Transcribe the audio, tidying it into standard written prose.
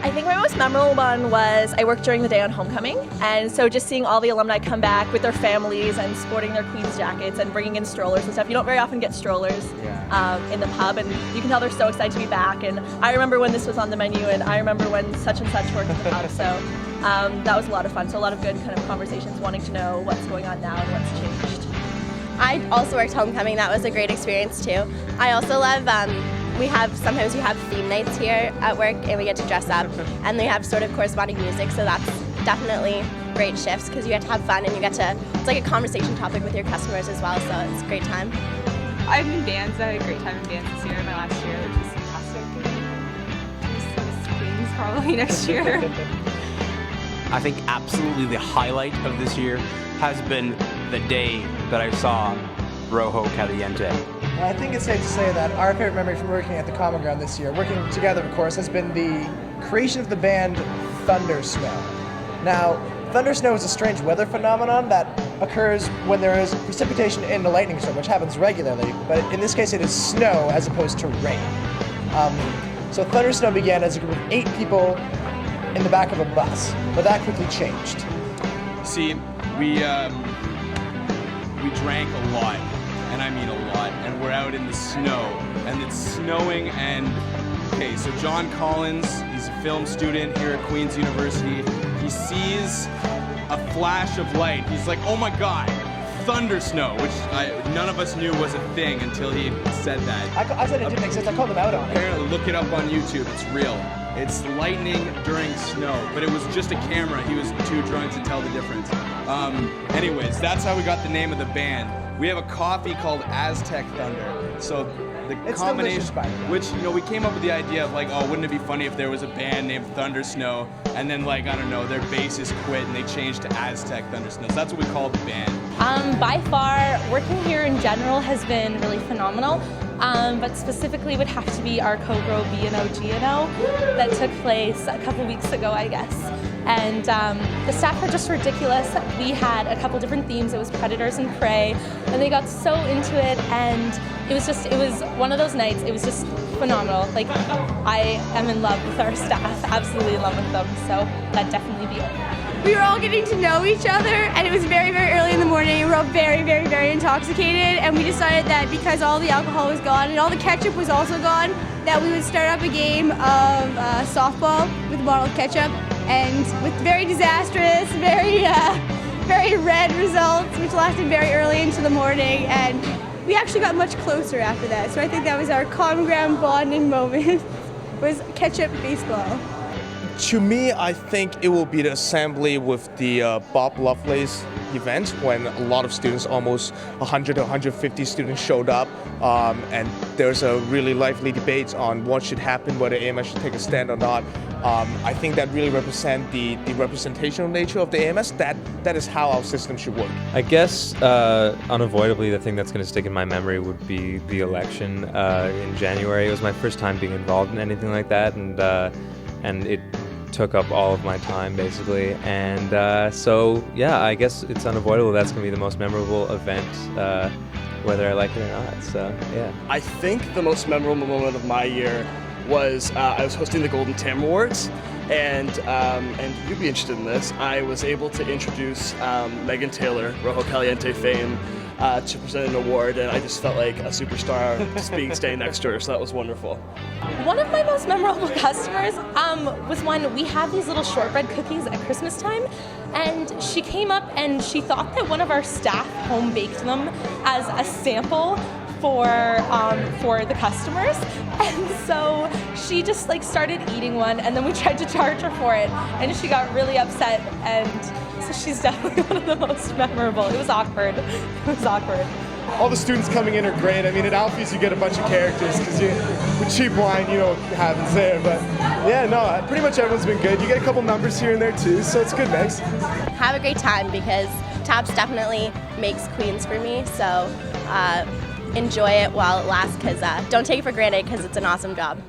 I think my most memorable one was I worked during the day on homecoming, and so just seeing all the alumni come back with their families and sporting their Queen's jackets and bringing in strollers and stuff. You don't very often get strollers in the pub, and you can tell they're so excited to be back. And I remember when this was on the menu, and I remember when such and such worked at the pub, so that was a lot of fun. So a lot of good kind of conversations, wanting to know what's going on now and what's changed. I also worked homecoming. That was a great experience too. I also love sometimes we have theme nights here at work and we get to dress up and they have sort of corresponding music, so that's definitely great shifts because you get to have fun and it's like a conversation topic with your customers as well, so it's a great time. I'm in bands. I had a great time in bands this year, my last year, which was fantastic. Queens probably next year. I think absolutely the highlight of this year has been the day that I saw Rojo Caliente. I think it's safe to say that our favorite memory from working at the Common Ground this year, working together of course, has been the creation of the band Thunder Snow. Now, Thunder Snow is a strange weather phenomenon that occurs when there is precipitation in a lightning storm, which happens regularly, but in this case it is snow as opposed to rain. So Thunder Snow began as a group of 8 people in the back of a bus, but that quickly changed. See, we drank a lot, and I mean a lot, and we're out in the snow, and it's snowing, and okay, so John Collins, he's a film student here at Queen's University. He sees a flash of light. He's like, oh my God, thunder snow, which none of us knew was a thing until he said that. I said it didn't exist, I called him out on it. Apparently, look it up on YouTube, it's real. It's lightning during snow, but it was just a camera. He was too drunk to tell the difference. Anyways, that's how we got the name of the band. We have a coffee called Aztec Thunder. So the combination, which, you know, we came up with the idea of like, oh, wouldn't it be funny if there was a band named Thunder Snow, and then like, I don't know, their bassist quit and they changed to Aztec Thunder Snow. So that's what we called the band. By far, working here in general has been really phenomenal. But specifically would have to be our co-grow B&O G&O that took place a couple weeks ago, I guess. And the staff were just ridiculous. We had a couple different themes. It was predators and prey, and they got so into it, and it was one of those nights. It was just phenomenal. Like, I am in love with our staff, absolutely in love with them, so that'd definitely be it. We were all getting to know each other, and it was very, very early in the morning. We were all very, very, very intoxicated, and we decided that because all the alcohol was gone and all the ketchup was also gone, that we would start up a game of softball with bottled ketchup, and with very disastrous, very red results, which lasted very early into the morning, and we actually got much closer after that. So I think that was our common ground bonding moment, was ketchup baseball. To me, I think it will be the assembly with the Bob Lovelace event when a lot of students, almost 100 to 150 students showed up, and there's a really lively debate on what should happen, whether AMS should take a stand or not. I think that really represents the representational nature of the AMS. That is how our system should work. I guess unavoidably the thing that's going to stick in my memory would be the election in January. It was my first time being involved in anything like that, and it took up all of my time basically, and so yeah, I guess it's unavoidable that's going to be the most memorable event, whether I like it or not. So yeah, I think the most memorable moment of my year was I was hosting the Golden Tam Awards, and you'd be interested in this. I was able to introduce Megan Taylor, Rojo Caliente fame, to present an award, and I just felt like a superstar just staying next to her, so that was wonderful. One of my most memorable customers was one, we have these little shortbread cookies at Christmas time, and she came up and she thought that one of our staff home baked them as a sample for the customers, and so she just like started eating one, and then we tried to charge her for it, and she got really upset, and so she's definitely one of the most memorable. It was awkward. It was awkward. All the students coming in are great. I mean, at Alfie's you get a bunch of characters because with cheap wine, you know what happens there. But yeah, no, pretty much everyone's been good. You get a couple numbers here and there too, so it's a good mix. Have a great time because Taps definitely makes Queens for me. So enjoy it while it lasts, because don't take it for granted because it's an awesome job.